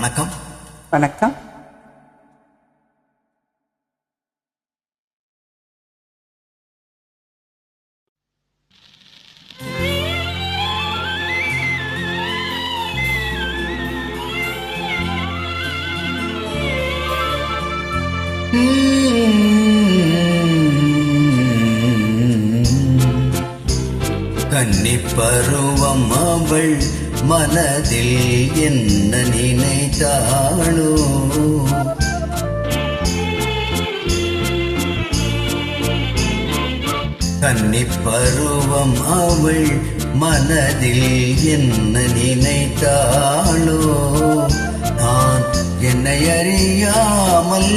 வணக்கம். வணக்கம். கன்னிப்பருவம் அவள் மனதில் என்ன நினைத்தாளோ, கன்னிப்பருவம் அவள் மனதில் என்ன நினைத்தாளோ, நான் என்னை அறியாமல்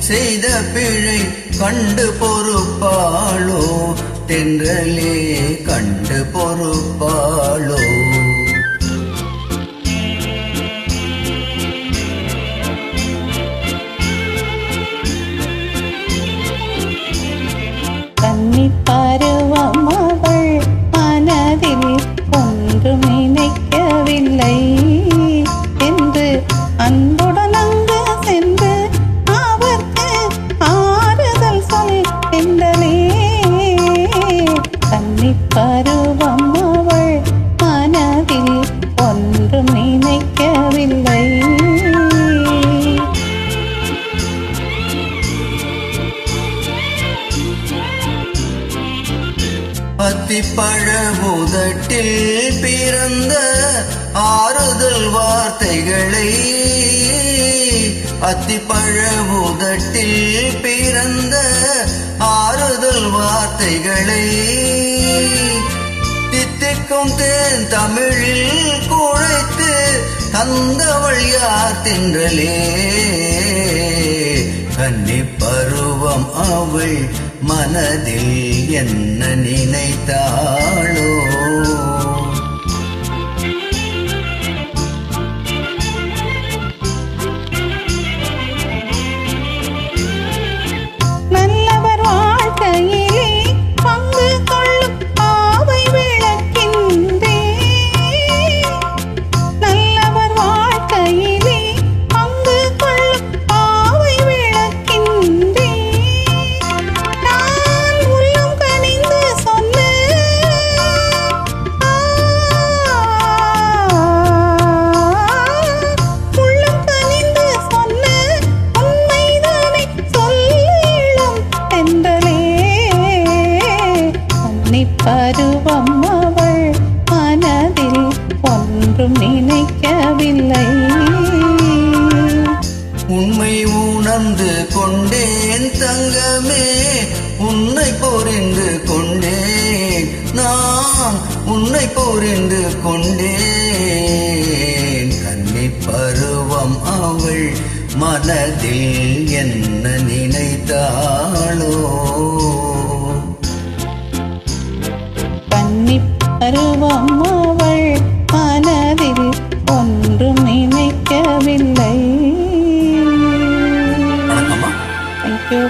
செய்த பிழை கண்டு பொறுப்பாளோ, தென்றலே கண்டு பொறுப்பாளோ. கன்னிப்பருவம் அவள் மனதில் ஒன்றும் நினைக்கவில்லை என்று அன்புடன் அங்கு சென்று அவர்க்கு ஆறுதல் சொல் என்றலே. கன்னிப்பருவம் அவள் மனதில் ஒன்றும் நினைக்கவில்லை. அத்திப்பழமுதட்டில் பிறந்த ஆறுதல் வார்த்தைகளை, அத்திப்பழமுதட்டில் பிறந்த ஆறுதல் வார்த்தைகளை தித்திக்கும் தேன் தமிழில் குழைத்து தந்தவள் யார் தென்றலே. கன்னிப்பருவம் அவள் மனதில் என்ன நினைத்தாளோ, நல்லவர் வாழ்க்கையிலே பங்கு கொள்ளும் பாவை விளக்கின்றே. நல்லவர் வாழ்க்கையிலே பங்கு கொள்ளும் பாவை விளக்கின்றே. நான் உள்ளம் கனிந்து சொன்ன உள்ளம் கனிந்து சொன்ன உண்மைதானே சொல்லும் தென்றலே. கன்னிப்பருவம் அவள் மனதில் ஒன்றும் நினைக்கவில்லை. உண்மை உணர்ந்து கொண்டேன் தங்கமே, உன்னை புரிந்து கொண்டேன், நான் உன்னை புரிந்து கொண்டேன். கன்னிப்பருவம் அவள் மனதில் என்ன நினைத்தாளோ, கன்னிப்பருவம் அவள் மனதில் ஒன்றும் நினைக்கவில்லை. வணக்கம்மா. தேங்க்யூ.